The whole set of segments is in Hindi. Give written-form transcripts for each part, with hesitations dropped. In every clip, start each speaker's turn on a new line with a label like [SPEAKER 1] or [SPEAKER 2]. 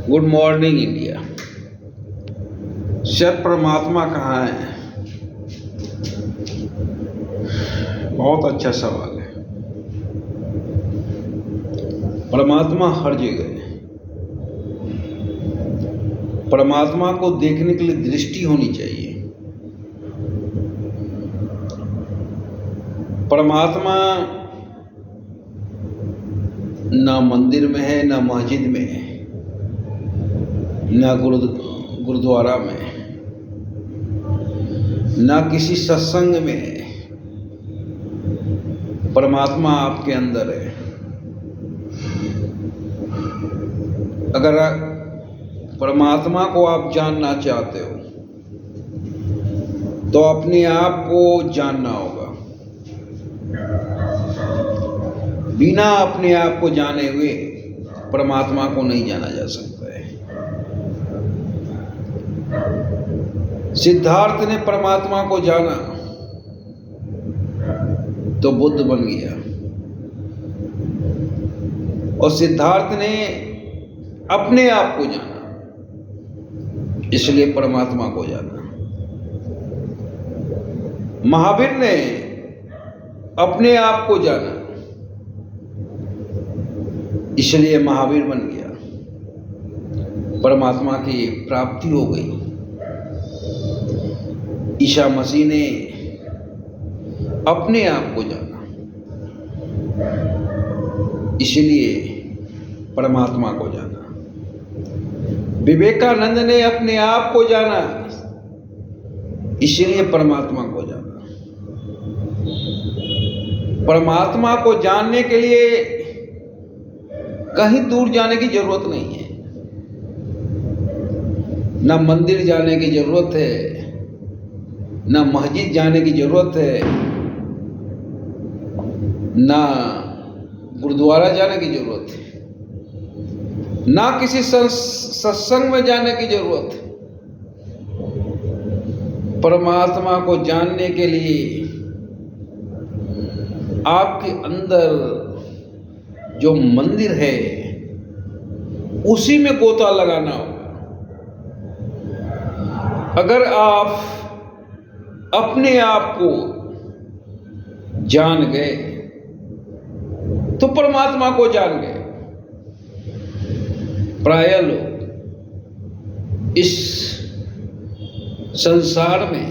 [SPEAKER 1] Good morning India. सर, परमात्मा कहाँ है? बहुत अच्छा सवाल है। परमात्मा हर जगह है। परमात्मा को देखने के लिए दृष्टि होनी चाहिए। परमात्मा ना मंदिर में है, ना मस्जिद में है, ना गुरुद्वारा में है, ना किसी सत्संग में है। परमात्मा आपके अंदर है। अगर परमात्मा को आप जानना चाहते हो तो अपने आप को जानना होगा। बिना अपने आप को जाने हुए परमात्मा को नहीं जाना जा सकता है। सिद्धार्थ ने परमात्मा को जाना तो बुद्ध बन गया, और सिद्धार्थ ने अपने आप को जाना, इसलिए परमात्मा को जाना। महावीर ने अपने आप को जाना, इसलिए महावीर बन गया। परमात्मा की प्राप्ति हो गई। ईसा मसीह ने अपने आप को जाना, इसलिए परमात्मा को जाना। विवेकानंद ने अपने आप को जाना, इसलिए परमात्मा को जाना। परमात्मा को जानने के लिए कहीं दूर जाने की जरूरत नहीं है। ना मंदिर जाने की जरूरत है, ना मस्जिद जाने की जरूरत है, ना गुरुद्वारा जाने की जरूरत है, ना किसी सत्संग में जाने की जरूरत है। परमात्मा को जानने के लिए आपके अंदर जो मंदिर है उसी में गोता लगाना होगा। अगर आप अपने आप को जान गए तो परमात्मा को जान गए। प्राय लोग इस संसार में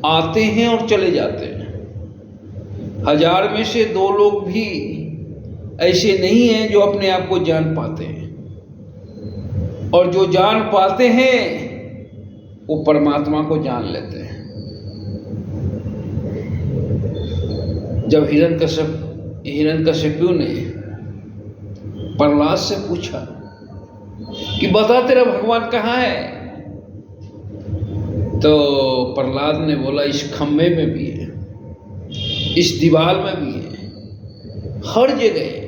[SPEAKER 1] आते हैं और चले जाते हैं। 1000 में से 2 लोग भी ऐसे नहीं हैं जो अपने आप को जान पाते हैं, और जो जान पाते हैं वो परमात्मा को जान लेते हैं। जब हिरण्यकशिपु ने प्रहलाद से पूछा कि बता तेरा भगवान कहाँ है, तो प्रहलाद ने बोला इस खम्भे में भी है, इस दीवार में भी है, हर जगह है।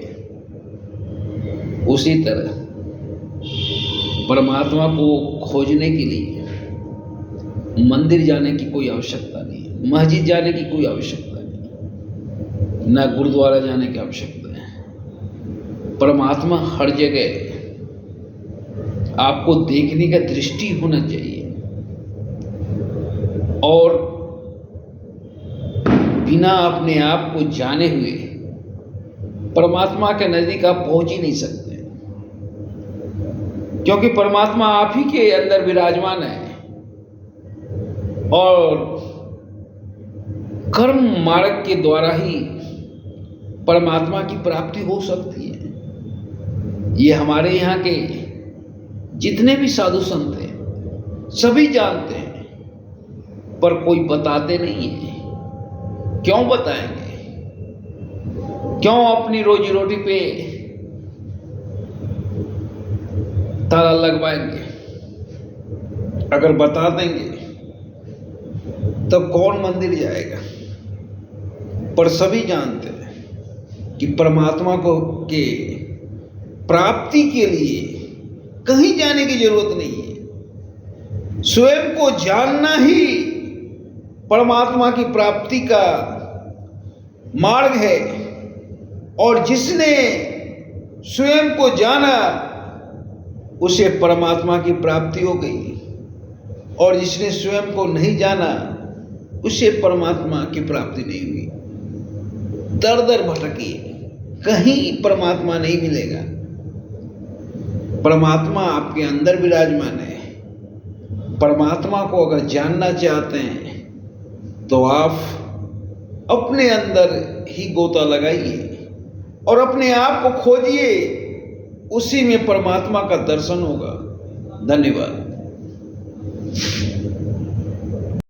[SPEAKER 1] उसी तरह परमात्मा को खोजने के लिए मंदिर जाने की कोई आवश्यकता नहीं है, मस्जिद जाने की कोई आवश्यकता नहीं, ना गुरुद्वारा जाने की आवश्यकता है। परमात्मा हर जगह। आपको देखने का दृष्टि होना चाहिए, और बिना अपने आप को जाने हुए परमात्मा के नजदीक आप पहुंच ही नहीं सकते, क्योंकि परमात्मा आप ही के अंदर विराजमान है। और कर्म मार्ग के द्वारा ही परमात्मा की प्राप्ति हो सकती है। ये हमारे यहाँ के जितने भी साधु संत हैं सभी जानते हैं, पर कोई बताते नहीं है। क्यों बताएंगे? क्यों अपनी रोजी रोटी पे ताला लगवाएंगे? अगर बता देंगे तब कौन मंदिर जाएगा? पर सभी जानते हैं कि परमात्मा को के प्राप्ति के लिए कहीं जाने की जरूरत नहीं है। स्वयं को जानना ही परमात्मा की प्राप्ति का मार्ग है। और जिसने स्वयं को जाना उसे परमात्मा की प्राप्ति हो गई, और जिसने स्वयं को नहीं जाना उसे परमात्मा की प्राप्ति नहीं हुई। दर दर भटकिए, कहीं परमात्मा नहीं मिलेगा। परमात्मा आपके अंदर विराजमान है। परमात्मा को अगर जानना चाहते हैं तो आप अपने अंदर ही गोता लगाइए और अपने आप को खोजिए, उसी में परमात्मा का दर्शन होगा। धन्यवाद।